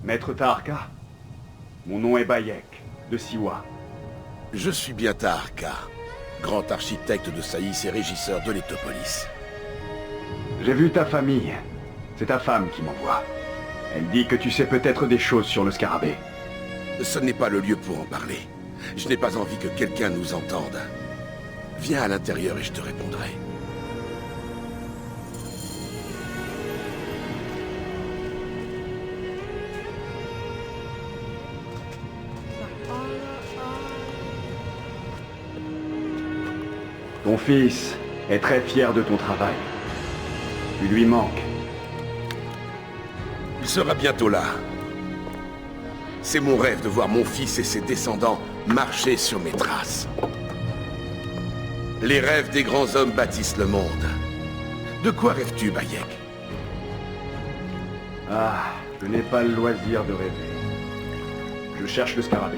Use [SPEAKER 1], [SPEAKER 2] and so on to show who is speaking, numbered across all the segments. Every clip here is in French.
[SPEAKER 1] Maître Taharka, mon nom est Bayek, de Siwa.
[SPEAKER 2] Je suis bien Taharka, grand architecte de Saïs et régisseur de l'Etopolis.
[SPEAKER 1] J'ai vu ta famille. C'est ta femme qui m'envoie. Elle dit que tu sais peut-être des choses sur le scarabée.
[SPEAKER 2] Ce n'est pas le lieu pour en parler. Je n'ai pas envie que quelqu'un nous entende. Viens à l'intérieur et je te répondrai.
[SPEAKER 1] Ton fils est très fier de ton travail. Tu lui manques.
[SPEAKER 2] Il sera bientôt là. C'est mon rêve de voir mon fils et ses descendants marcher sur mes traces. Les rêves des grands hommes bâtissent le monde. De quoi rêves-tu, Bayek?
[SPEAKER 1] Ah, je n'ai pas le loisir de rêver. Je cherche le scarabée.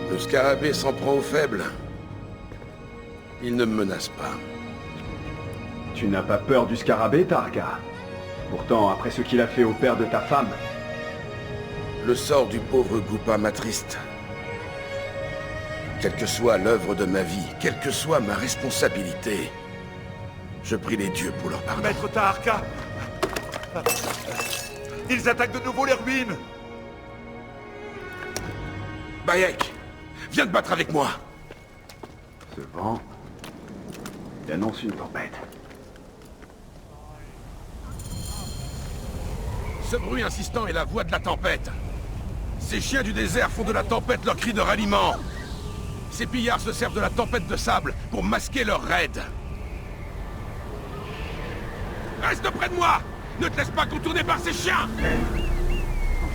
[SPEAKER 2] Le scarabée s'en prend aux faibles. Il ne me menace pas.
[SPEAKER 1] Tu n'as pas peur du scarabée, Taharka? Pourtant, après ce qu'il a fait au père de ta femme...
[SPEAKER 2] Le sort du pauvre Goupa m'attriste. Quelle que soit l'œuvre de ma vie, quelle que soit ma responsabilité, je prie les dieux pour leur pardon.
[SPEAKER 3] Maître Taharka! Ils attaquent de nouveau les ruines!
[SPEAKER 2] Bayek, viens te battre avec moi!
[SPEAKER 1] Ce vent... il annonce une tempête.
[SPEAKER 2] Ce bruit insistant est la voix de la tempête. Ces chiens du désert font de la tempête leur cri de ralliement. Ces pillards se servent de la tempête de sable pour masquer leurs raids. Reste près de moi! Ne te laisse pas contourner par ces chiens!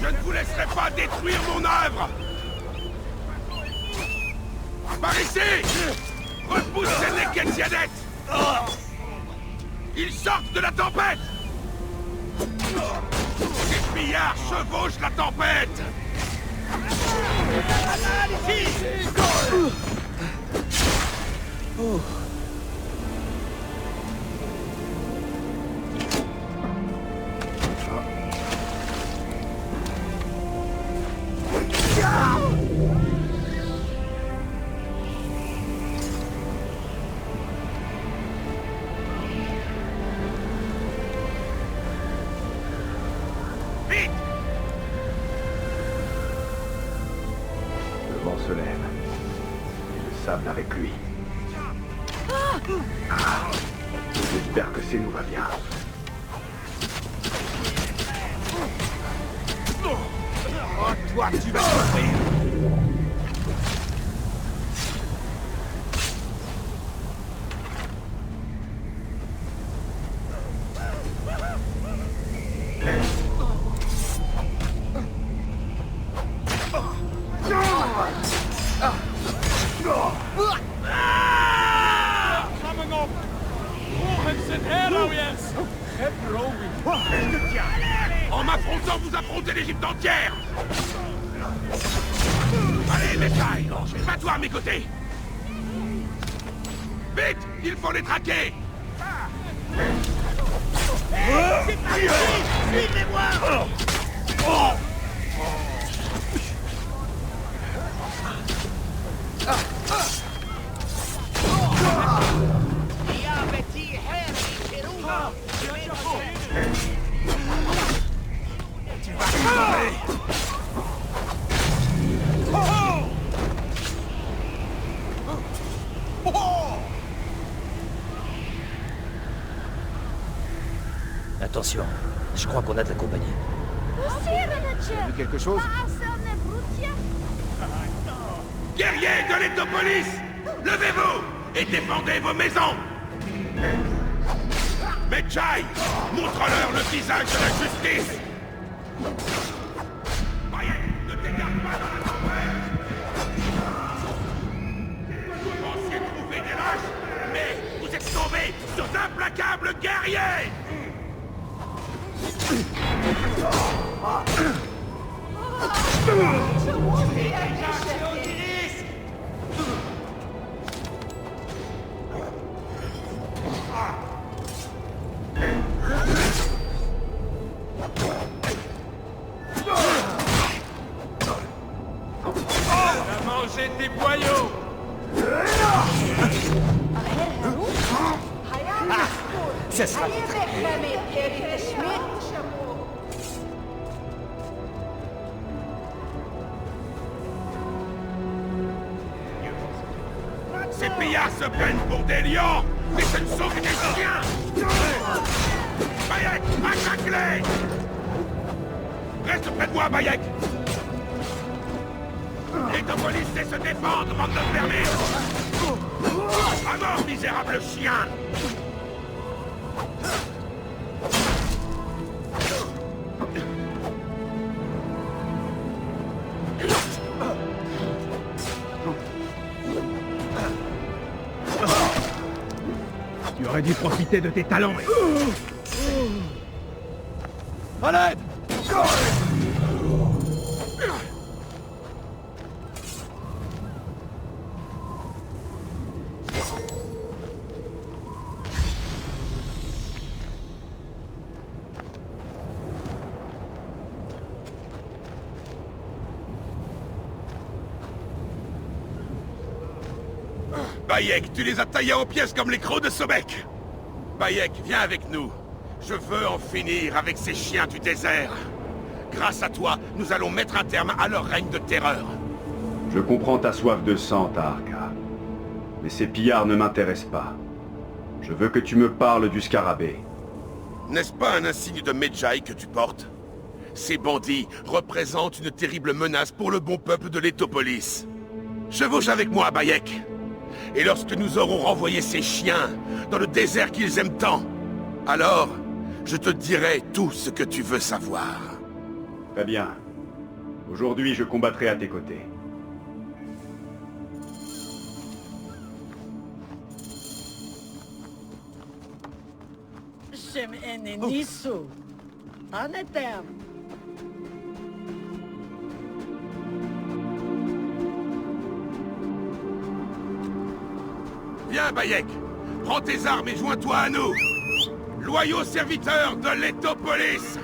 [SPEAKER 2] Je ne vous laisserai pas détruire mon œuvre! Par ici! Repousse ces Neketianettes! Ils sortent de la tempête! Ces pillards chevauchent la tempête!
[SPEAKER 1] Le vent se lève. Et le sable avec lui. Ah, j'espère que c'est nous va bien.
[SPEAKER 3] Oh, toi, tu vas souffrir!
[SPEAKER 2] En m'affrontant, vous affrontez l'Égypte entière! Allez, Messaï, bats-toi à mes côtés! Vite! Il faut les traquer!
[SPEAKER 4] C'est parti! Suivez-moi!
[SPEAKER 5] Attention, je crois qu'on a de la compagnie.
[SPEAKER 1] Vu quelque chose?
[SPEAKER 2] Guerriers de l'Etopolis! Levez-vous et défendez vos maisons! Medjay, montre-leur le visage de la justice! Bayek, ne t'écarte pas dans la tempête! Vous pensiez trouver des lâches, mais vous êtes tombés sur d'implacables guerriers!
[SPEAKER 3] Lâchez tes boyaux!
[SPEAKER 5] Ça sera...
[SPEAKER 2] Ces pillards se prennent pour des lions, mais ce ne sont que des chiens! Bayek, attaque-les! Reste près de moi, Bayek! Les deux polices sait se défendre, bande de fermer! À mort, misérable chien!
[SPEAKER 4] Tu aurais dû profiter de tes talents.
[SPEAKER 2] À l'aide! Bayek, tu les as taillés en pièces comme les crocs de Sobek. Bayek, viens avec nous. Je veux en finir avec ces chiens du désert. Grâce à toi, nous allons mettre un terme à leur règne de terreur.
[SPEAKER 1] Je comprends ta soif de sang, Taharka. Mais ces pillards ne m'intéressent pas. Je veux que tu me parles du scarabée.
[SPEAKER 2] N'est-ce pas un insigne de Medjay que tu portes? Ces bandits représentent une terrible menace pour le bon peuple de l'Étopolis. Chevauche avec moi, Bayek. Et lorsque nous aurons renvoyé ces chiens dans le désert qu'ils aiment tant, alors je te dirai tout ce que tu veux savoir.
[SPEAKER 1] Très bien. Aujourd'hui, je combattrai à tes côtés.
[SPEAKER 6] Shem Enenisu. Anetem.
[SPEAKER 2] Viens, Bayek. Prends tes armes et joins-toi à nous. Loyaux serviteurs de l'Étopolis,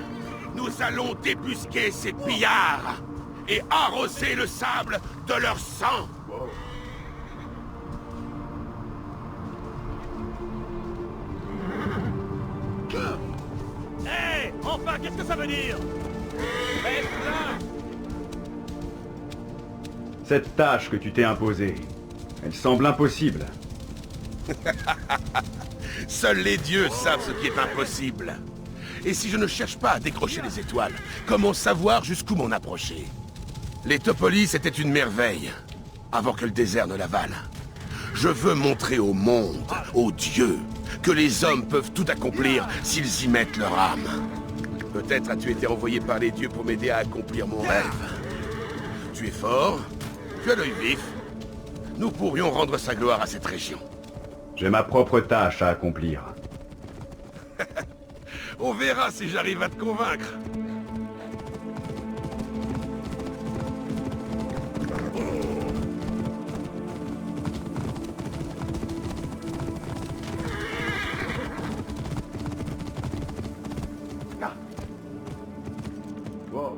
[SPEAKER 2] nous allons débusquer ces pillards et arroser le sable de leur sang.
[SPEAKER 3] Hé! Enfin, qu'est-ce que ça veut dire? Reste-là!
[SPEAKER 1] Cette tâche que tu t'es imposée, elle semble impossible.
[SPEAKER 2] Seuls les dieux savent ce qui est impossible. Et si je ne cherche pas à décrocher les étoiles, comment savoir jusqu'où m'en approcher? L'Étopolis était une merveille, avant que le désert ne l'avale. Je veux montrer au monde, aux dieux, que les hommes peuvent tout accomplir s'ils y mettent leur âme. Peut-être as-tu été envoyé par les dieux pour m'aider à accomplir mon rêve. Tu es fort, tu as l'œil vif. Nous pourrions rendre sa gloire à cette région.
[SPEAKER 1] J'ai ma propre tâche à accomplir.
[SPEAKER 2] On verra si j'arrive à te convaincre.
[SPEAKER 1] Wow.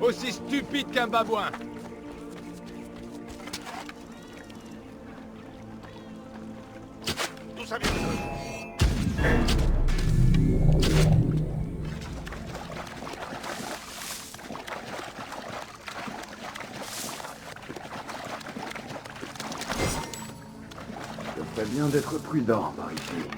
[SPEAKER 3] Aussi stupide qu'un babouin.
[SPEAKER 2] D'où ça vient?
[SPEAKER 1] Ce serait bien d'être prudent par ici.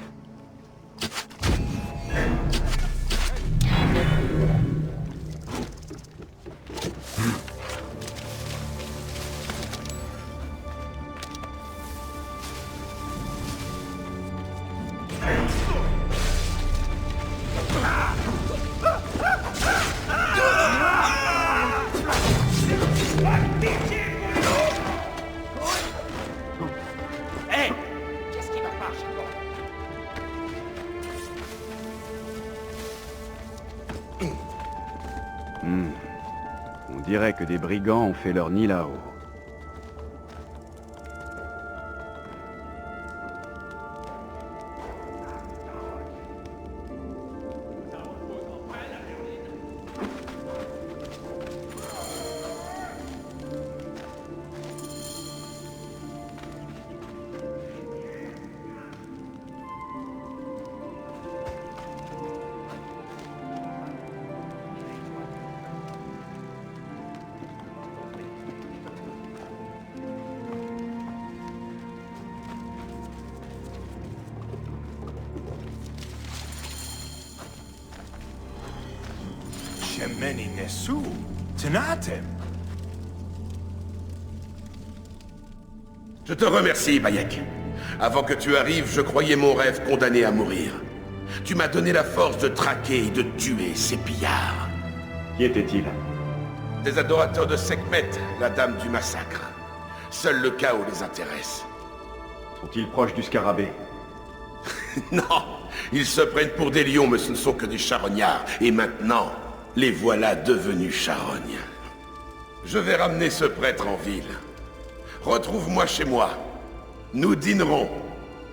[SPEAKER 1] dirait que des brigands ont fait leur nid là-haut.
[SPEAKER 5] Shemeni Nesu, Tenatem.
[SPEAKER 2] Je te remercie, Bayek. Avant que tu arrives, je croyais mon rêve condamné à mourir. Tu m'as donné la force de traquer et de tuer ces pillards.
[SPEAKER 1] Qui était-il?
[SPEAKER 2] Des adorateurs de Sekhmet, la dame du massacre. Seul le chaos les intéresse.
[SPEAKER 1] Sont-ils proches du scarabée?
[SPEAKER 2] Non, ils se prennent pour des lions, mais ce ne sont que des charognards. Et maintenant, les voilà devenus charognes. Je vais ramener ce prêtre en ville. Retrouve-moi chez moi. Nous dînerons,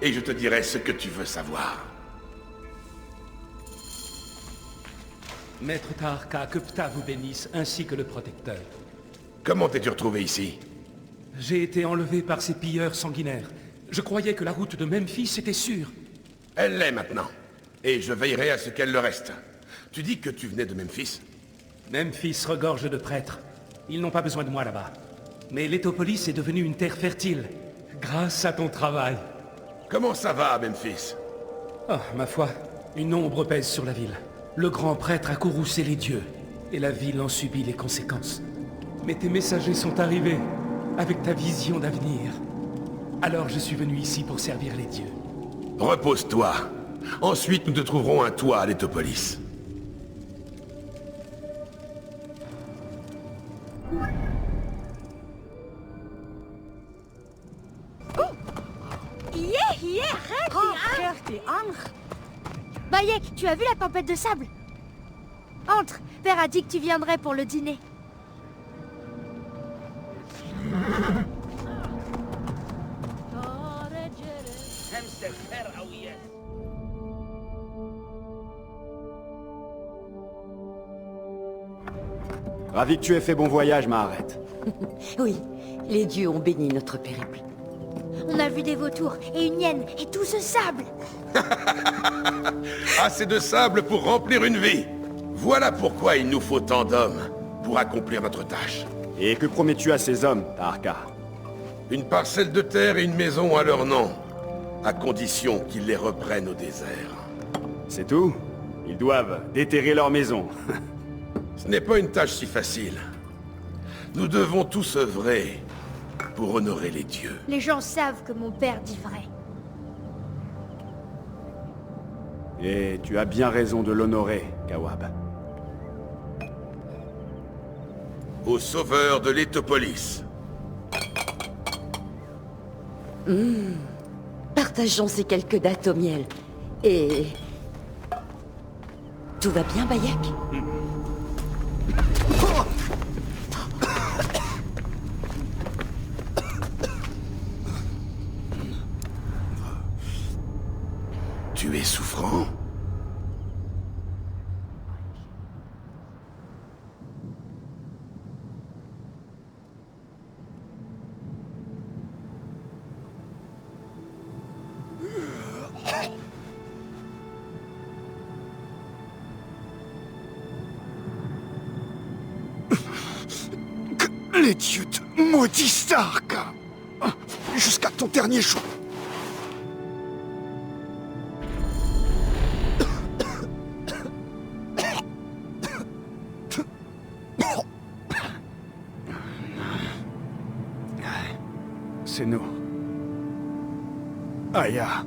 [SPEAKER 2] et je te dirai ce que tu veux savoir.
[SPEAKER 7] Maître Taharka, que Ptah vous bénisse, ainsi que le protecteur.
[SPEAKER 2] Comment t'es-tu retrouvé ici?
[SPEAKER 7] J'ai été enlevé par ces pilleurs sanguinaires. Je croyais que la route de Memphis était sûre.
[SPEAKER 2] Elle l'est maintenant. Et je veillerai à ce qu'elle le reste. Tu dis que tu venais de Memphis?
[SPEAKER 7] Memphis regorge de prêtres. Ils n'ont pas besoin de moi là-bas. Mais l'Étopolis est devenue une terre fertile, grâce à ton travail.
[SPEAKER 2] Comment ça va, Memphis?
[SPEAKER 7] Oh, ma foi, une ombre pèse sur la ville. Le grand prêtre a courroucé les dieux, et la ville en subit les conséquences. Mais tes messagers sont arrivés, avec ta vision d'avenir. Alors je suis venu ici pour servir les dieux.
[SPEAKER 2] Repose-toi. Ensuite, nous te trouverons un toit à l'Étopolis.
[SPEAKER 8] Bayek, tu as vu la tempête de sable? Entre, Père a dit que tu viendrais pour le dîner.
[SPEAKER 9] Ravi que tu aies fait bon voyage, Maharet.
[SPEAKER 10] Oui, les dieux ont béni notre périple.
[SPEAKER 8] On a vu des vautours et une hyène et tout ce sable.
[SPEAKER 2] Assez de sable pour remplir une vie. Voilà pourquoi il nous faut tant d'hommes pour accomplir notre tâche.
[SPEAKER 9] Et que promets-tu à ces hommes, Taharka?
[SPEAKER 2] Une parcelle de terre et une maison à leur nom, à condition qu'ils les reprennent au désert.
[SPEAKER 9] C'est tout? Ils doivent déterrer leur maison.
[SPEAKER 2] Ce n'est pas une tâche si facile. Nous devons tous œuvrer pour honorer les dieux.
[SPEAKER 8] Les gens savent que mon père dit vrai.
[SPEAKER 9] Et tu as bien raison de l'honorer, Kawab.
[SPEAKER 2] Au sauveur de l'Étopolis.
[SPEAKER 10] Partageons ces quelques dates au miel. Et... tout va bien, Bayek?
[SPEAKER 2] Tu es souffrant?
[SPEAKER 11] Les dieux te maudissent, Taharka. Jusqu'à ton dernier jour. C'est nous. Aya.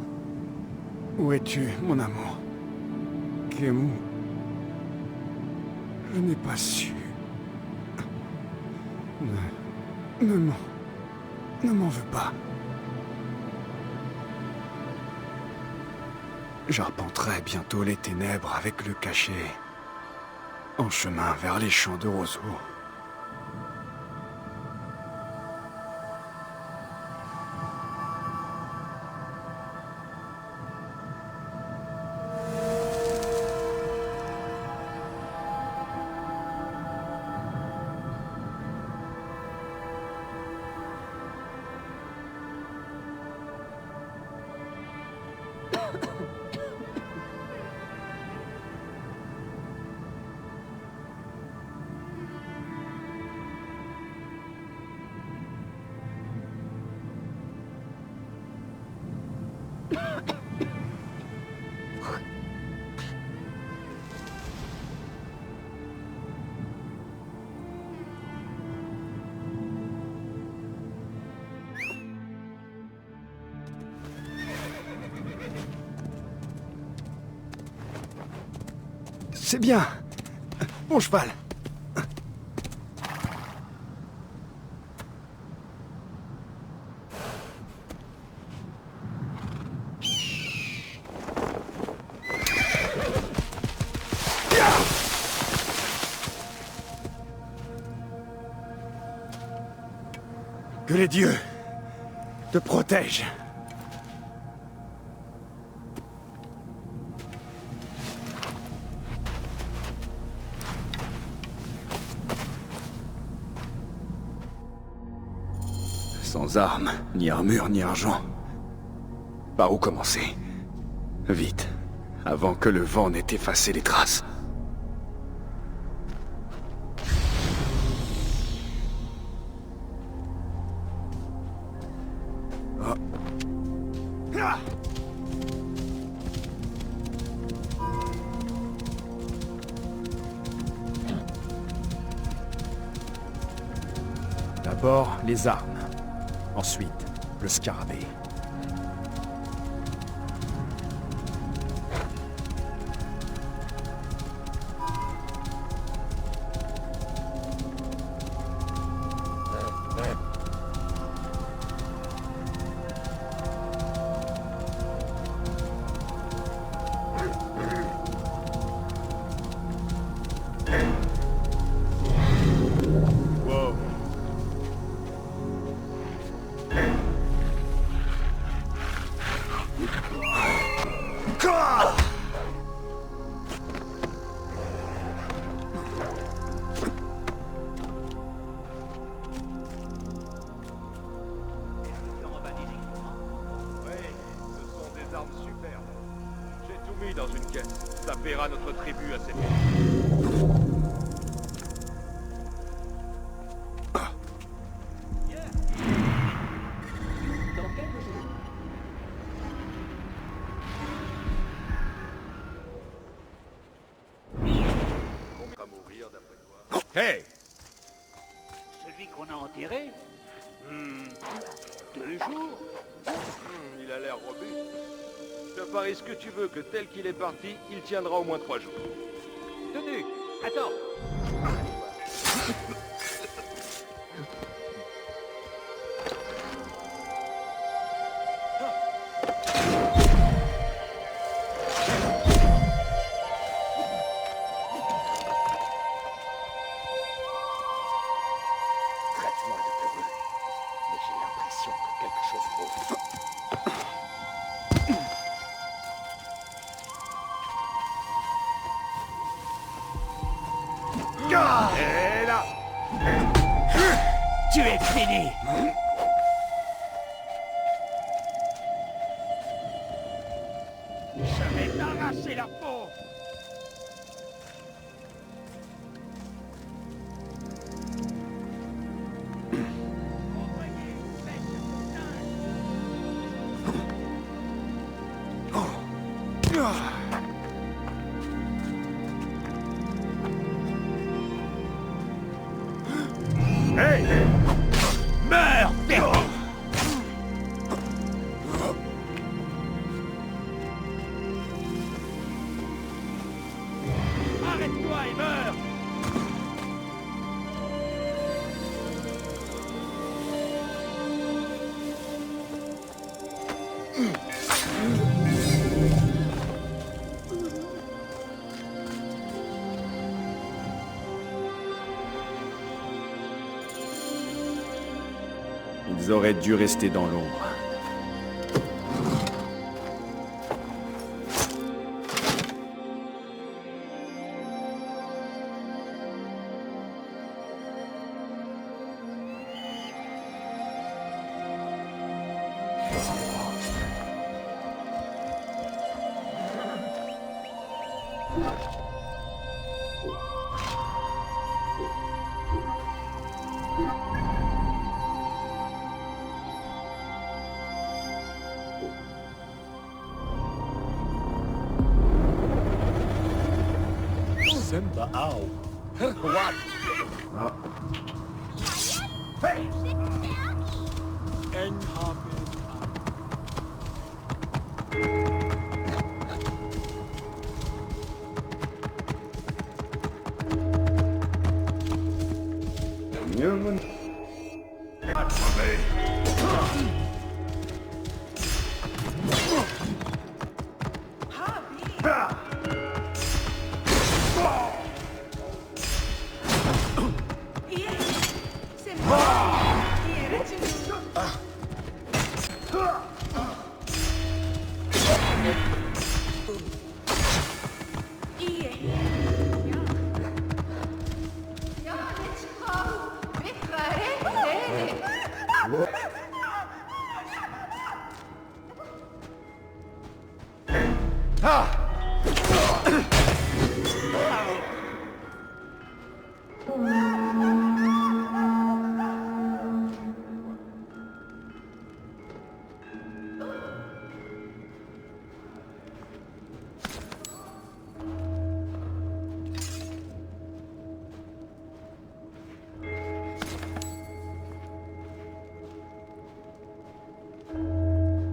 [SPEAKER 11] Où es-tu, mon amour? Kemu. Je n'ai pas su. Ne m'en veux pas. J'arpenterai bientôt les ténèbres avec le cachet, en chemin vers les champs de roseaux. C'est bien. Bon cheval.
[SPEAKER 5] Que les dieux te protègent.
[SPEAKER 9] Sans armes, ni armure, ni argent. Par où commencer? Vite, avant que le vent n'ait effacé les traces.
[SPEAKER 4] D'abord, les armes. Ensuite, le scarabée.
[SPEAKER 3] Dans une caisse. Ça paiera notre tribut à cette époque.
[SPEAKER 2] Hey!
[SPEAKER 3] Celui qu'on a enterré 2 jours.
[SPEAKER 12] Il a l'air robuste. Je parie ce que tu veux que tel qu'il est parti, il tiendra au moins 3 jours.
[SPEAKER 3] Tenu, attends.
[SPEAKER 12] Traite-moi de peureux, mais j'ai l'impression que quelque chose bouge.
[SPEAKER 3] Et là, tu es fini. Je vais t'arracher la peau.
[SPEAKER 2] Hey!
[SPEAKER 3] Meurs, Perry! Arrête-toi et meurs!
[SPEAKER 9] Ils auraient dû rester dans l'ombre.
[SPEAKER 5] Simba Ow.
[SPEAKER 2] What?
[SPEAKER 1] Newman.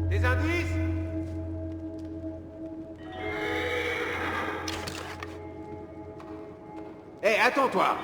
[SPEAKER 12] Des indices? Hé, attends-toi!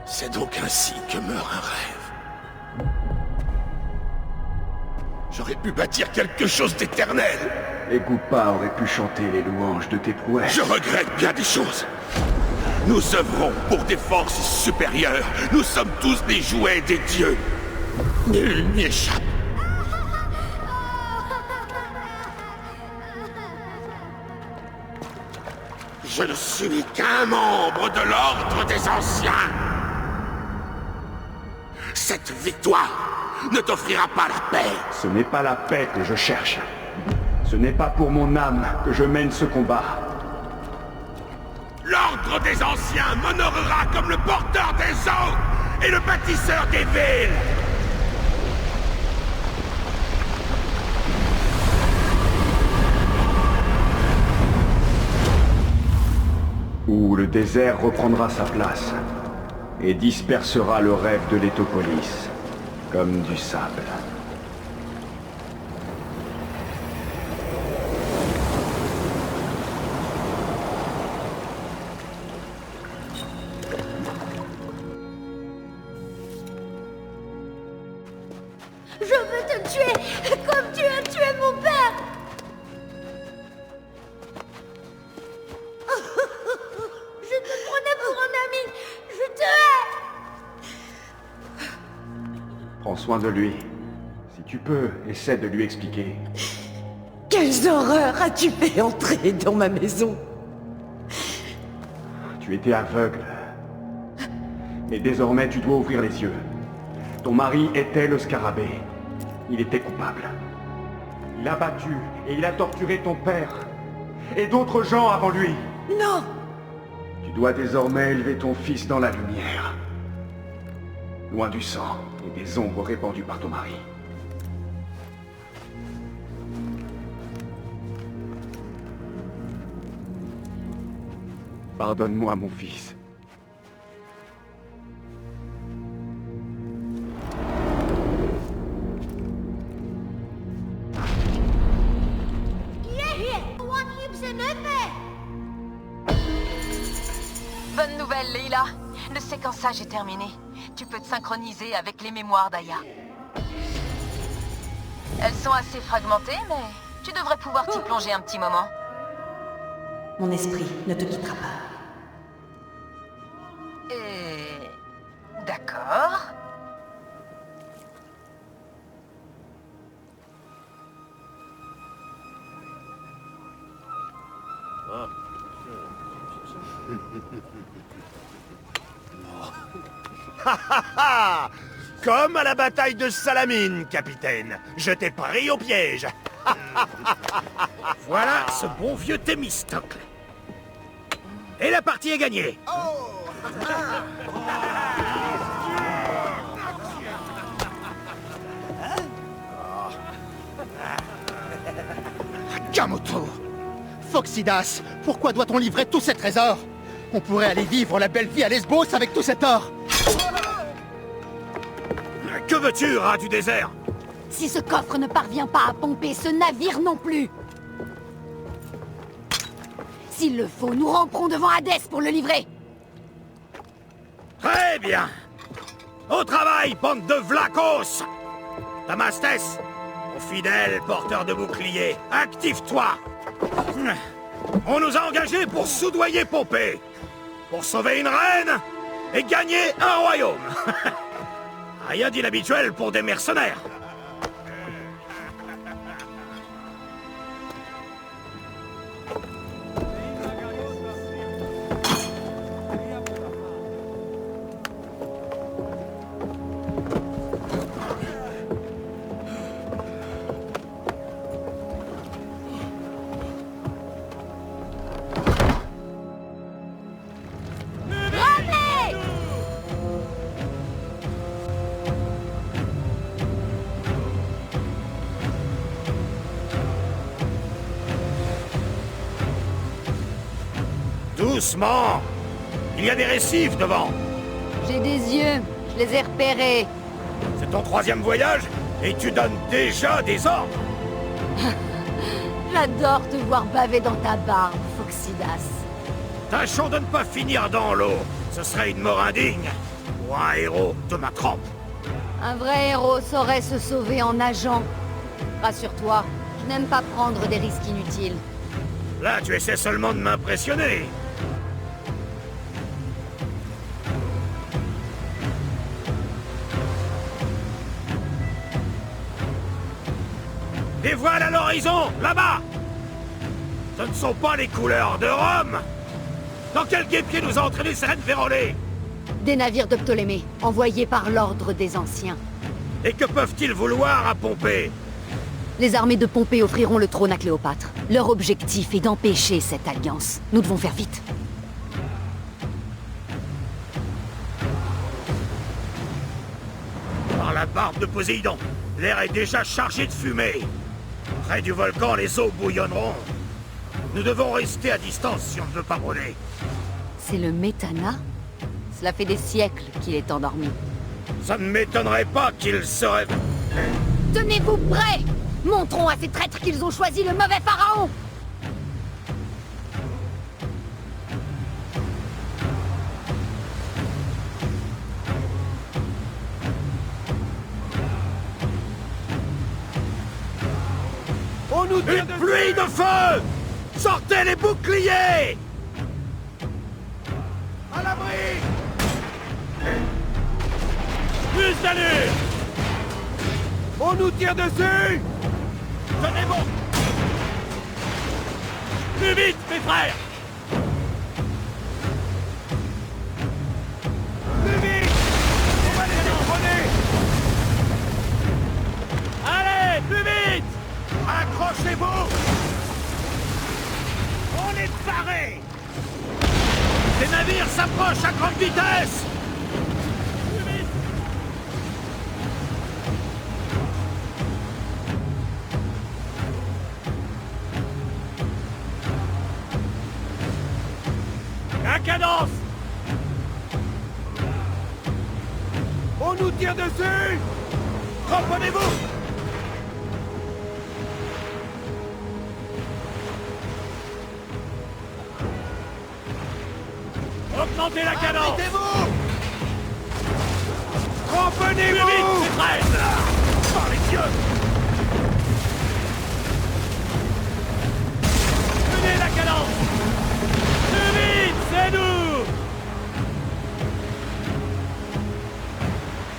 [SPEAKER 2] C'est donc ainsi que meurt un rêve. J'aurais pu bâtir quelque chose d'éternel.
[SPEAKER 1] Les Goupas auraient pu chanter les louanges de tes prouesses.
[SPEAKER 2] Je regrette bien des choses. Nous œuvrons pour des forces supérieures. Nous sommes tous des jouets des dieux. Nul n'y échappe. Je ne suis qu'un membre de l'Ordre des Anciens. Cette victoire ne t'offrira pas la paix.
[SPEAKER 1] Ce n'est pas la paix que je cherche. Ce n'est pas pour mon âme que je mène ce combat.
[SPEAKER 2] L'Ordre des Anciens m'honorera comme le porteur des eaux et le bâtisseur des villes.
[SPEAKER 1] Où le désert reprendra sa place et dispersera le rêve de l'Étopolis, comme du sable.
[SPEAKER 8] Je veux te tuer, comme tu as tué mon père. Je te prenais pour un ami. Je te hais.
[SPEAKER 1] Prends soin de lui. Si tu peux, essaie de lui expliquer.
[SPEAKER 10] Quelles horreurs as-tu fait entrer dans ma maison?
[SPEAKER 1] Tu étais aveugle. Et désormais, tu dois ouvrir les yeux. Ton mari était le scarabée. Il était coupable. Il a battu et il a torturé ton père. Et d'autres gens avant lui.
[SPEAKER 10] Non!
[SPEAKER 1] Tu dois désormais élever ton fils dans la lumière. Loin du sang et des ombres répandues par ton mari. Pardonne-moi, mon fils.
[SPEAKER 13] Bonne nouvelle, Leila. Le séquençage est terminé. Tu peux te synchroniser avec les mémoires d'Aya. Elles sont assez fragmentées, mais tu devrais pouvoir t'y plonger un petit moment.
[SPEAKER 10] Mon esprit ne te quittera pas.
[SPEAKER 13] Et... d'accord.
[SPEAKER 12] Ah.
[SPEAKER 5] Comme à la bataille de Salamine, capitaine. Je t'ai pris au piège. Voilà ce bon vieux Thémistocle. Et la partie est gagnée.
[SPEAKER 14] Kamoto! Phoxidas, pourquoi doit-on livrer tous ces trésors? On pourrait aller vivre la belle vie à Lesbos avec tout cet or!
[SPEAKER 5] Que veux-tu, rat du désert?
[SPEAKER 15] Si ce coffre ne parvient pas à pomper ce navire non plus! S'il le faut, nous ramperons devant Hadès pour le livrer!
[SPEAKER 5] Très bien! Au travail, bande de vlacos! Damastes, mon fidèle porteur de bouclier, active-toi! On nous a engagés pour soudoyer Pompée, pour sauver une reine et gagner un royaume. Rien d'inhabituel pour des mercenaires. Doucement! Il y a des récifs devant!
[SPEAKER 15] J'ai des yeux, je les ai repérés.
[SPEAKER 5] C'est ton 3e voyage et tu donnes déjà des ordres!
[SPEAKER 15] J'adore te voir baver dans ta barbe, Phoxidas.
[SPEAKER 5] Tâchons de ne pas finir dans l'eau. Ce serait une mort indigne pour un héros de ma trempe.
[SPEAKER 15] Un vrai héros saurait se sauver en nageant. Rassure-toi, je n'aime pas prendre des risques inutiles.
[SPEAKER 5] Là, tu essaies seulement de m'impressionner. Des voiles à l'horizon, là-bas! Ce ne sont pas les couleurs de Rome! Dans quel guêpier nous a entraîné ces reines vérolées?
[SPEAKER 15] Des navires de Ptolémée, envoyés par l'ordre des Anciens.
[SPEAKER 5] Et que peuvent-ils vouloir à Pompée?
[SPEAKER 15] Les armées de Pompée offriront le trône à Cléopâtre. Leur objectif est d'empêcher cette alliance. Nous devons faire vite.
[SPEAKER 5] Par la barbe de Poséidon, l'air est déjà chargé de fumée. Près du volcan, les eaux bouillonneront. Nous devons rester à distance si on ne veut pas brûler.
[SPEAKER 15] C'est le Métana? Cela fait des siècles qu'il est endormi.
[SPEAKER 5] Ça ne m'étonnerait pas qu'il serait...
[SPEAKER 15] Tenez-vous prêts! Montrons à ces traîtres qu'ils ont choisi le mauvais pharaon!
[SPEAKER 5] On nous dit une pluie de feu! Sortez les boucliers! À l'abri! Plus d'allure! On nous tire dessus! Tenez bon! Plus vite, mes frères! Plus vite! On va les détrôner! Allez, plus vite! Accrochez-vous! On est parés! Les navires s'approchent à grande vitesse! Plus vite! À cadence! On nous tire dessus! Cramponnez-vous! Augmentez la cadence! Arrêtez-vous! Cramponnez-vous! Plus vite, c'est prêt! Par les dieux! Tenez la cadence! Plus vite, c'est nous!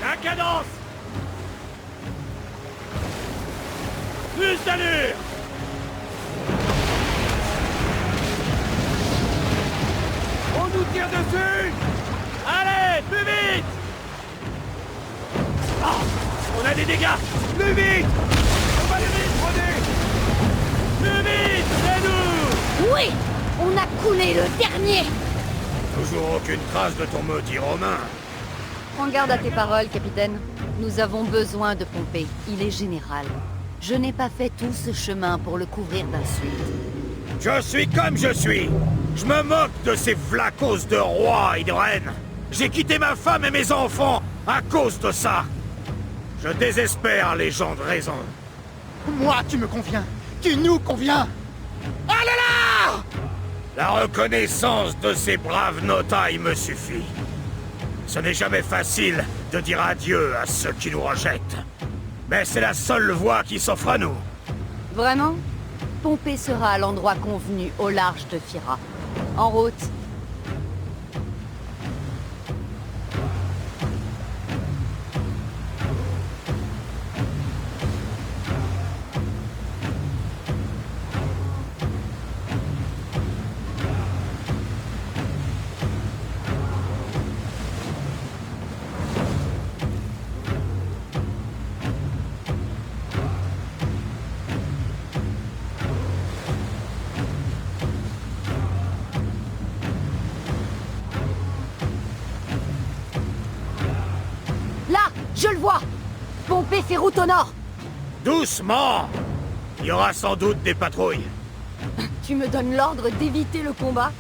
[SPEAKER 5] La cadence! Plus d'allure! On On a des dégâts!
[SPEAKER 1] Plus vite! On va les dépronner!
[SPEAKER 5] Plus vite! C'est nous!
[SPEAKER 15] Oui! On a coulé le dernier!
[SPEAKER 5] Toujours aucune trace de ton maudit Romain.
[SPEAKER 15] Prends garde à tes paroles, capitaine. Nous avons besoin de Pompée. Il est général. Je n'ai pas fait tout ce chemin pour le couvrir d'insultes.
[SPEAKER 5] Je suis comme je suis. Je me moque de ces vlacos de rois et de reines. J'ai quitté ma femme et mes enfants à cause de ça. Je désespère, les gens de raison.
[SPEAKER 14] Moi, tu me conviens. Tu nous conviens. Ah là là!
[SPEAKER 5] La reconnaissance de ces braves notailles me suffit. Ce n'est jamais facile de dire adieu à ceux qui nous rejettent. Mais c'est la seule voie qui s'offre à nous.
[SPEAKER 15] Vraiment? Pompée sera à l'endroit convenu, au large de Fyra. En route. Je le vois! Pompée fait route au nord!
[SPEAKER 5] Doucement! Il y aura sans doute des patrouilles.
[SPEAKER 15] Tu me donnes l'ordre d'éviter le combat?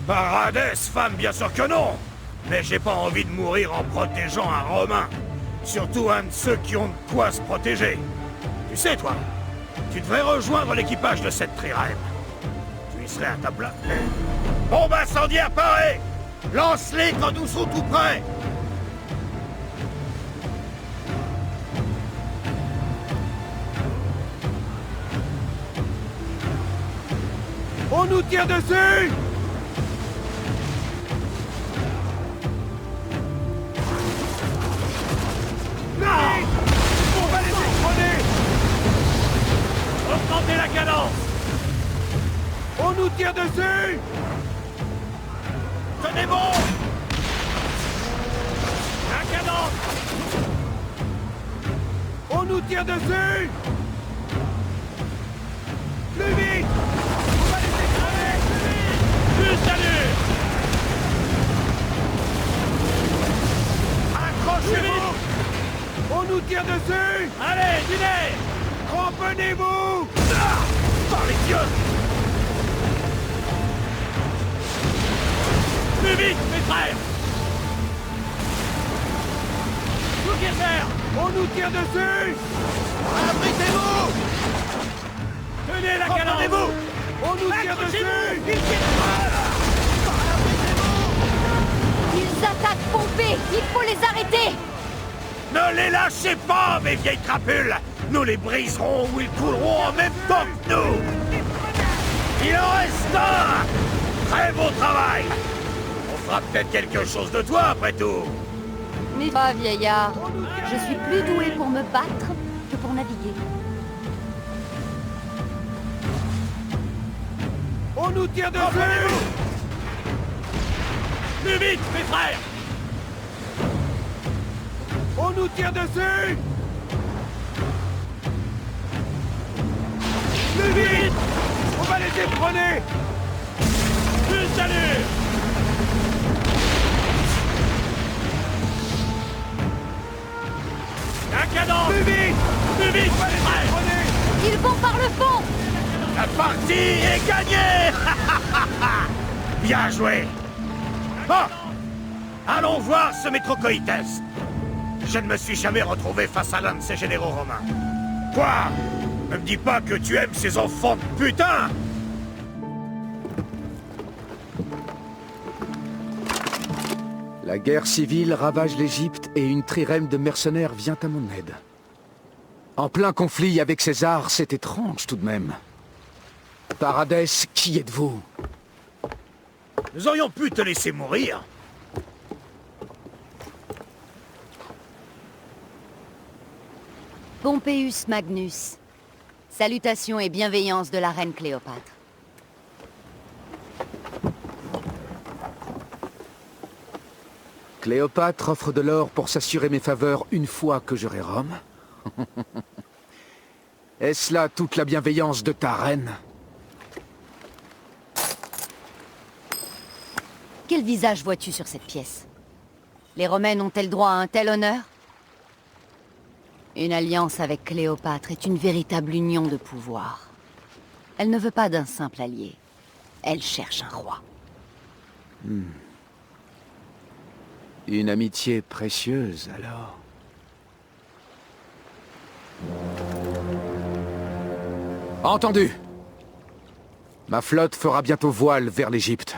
[SPEAKER 5] Paradès, femme, bien sûr que non! Mais j'ai pas envie de mourir en protégeant un Romain. Surtout un de ceux qui ont de quoi se protéger. Tu sais, toi, tu devrais rejoindre l'équipage de cette trirème. Tu y serais à ta place. Bombe incendiaire parée! Lance-les quand nous serons tout prêts!
[SPEAKER 1] On nous tire dessus!
[SPEAKER 5] Non!
[SPEAKER 1] On va les détrôner!
[SPEAKER 5] Augmentez la cadence!
[SPEAKER 1] On nous tire dessus!
[SPEAKER 5] Tenez bon! La cadence!
[SPEAKER 1] On nous tire dessus! Plus vite! On va les écraser!
[SPEAKER 5] Plus d'allure! Accrochez-vous!
[SPEAKER 1] On nous tire dessus!
[SPEAKER 5] Allez, dînez!
[SPEAKER 1] Cramponnez-vous!
[SPEAKER 5] Par les dieux! Plus vite, mes frères! Bouquet-fer!
[SPEAKER 1] On nous tire dessus!
[SPEAKER 5] Abritez-vous! Tenez la cadence!
[SPEAKER 1] On nous tire dessus!
[SPEAKER 15] Ils attaquent Pompée! Il faut les arrêter!
[SPEAKER 5] Ne les lâchez pas, mes vieilles crapules! Nous les briserons ou ils couleront en même temps que nous! Il en reste un! Très beau travail! On fera peut-être quelque chose de toi, après tout!
[SPEAKER 15] Mais pas, vieillard. Je suis plus doué pour me battre que pour naviguer.
[SPEAKER 1] On nous tire dessus!
[SPEAKER 5] Plus vite, mes frères!
[SPEAKER 1] On nous tire dessus! Plus vite! On va les détrôner!
[SPEAKER 5] Plus d'allure! La cadence!
[SPEAKER 1] Plus vite!
[SPEAKER 5] Plus vite,
[SPEAKER 1] On va les
[SPEAKER 5] frères!
[SPEAKER 1] détrôner!
[SPEAKER 15] Ils vont par le fond!
[SPEAKER 5] La partie est gagnée! Bien joué! Bon! Allons voir ce Métrocoïtès! Je ne me suis jamais retrouvé face à l'un de ces généraux romains. Quoi? Ne me dis pas que tu aimes ces enfants de putain!
[SPEAKER 4] La guerre civile ravage l'Égypte et une trirème de mercenaires vient à mon aide. En plein conflit avec César, c'est étrange tout de même. Paradès, qui êtes-vous?
[SPEAKER 5] Nous aurions pu te laisser mourir.
[SPEAKER 15] Pompeius Magnus. Salutations et bienveillance de la reine Cléopâtre.
[SPEAKER 4] Cléopâtre offre de l'or pour s'assurer mes faveurs une fois que j'aurai Rome. Est-ce là toute la bienveillance de ta reine?
[SPEAKER 15] Quel visage vois-tu sur cette pièce? Les Romaines ont-elles droit à un tel honneur? Une alliance avec Cléopâtre est une véritable union de pouvoir. Elle ne veut pas d'un simple allié. Elle cherche un roi.
[SPEAKER 4] Une amitié précieuse, alors. Entendu. Ma flotte fera bientôt voile vers l'Égypte.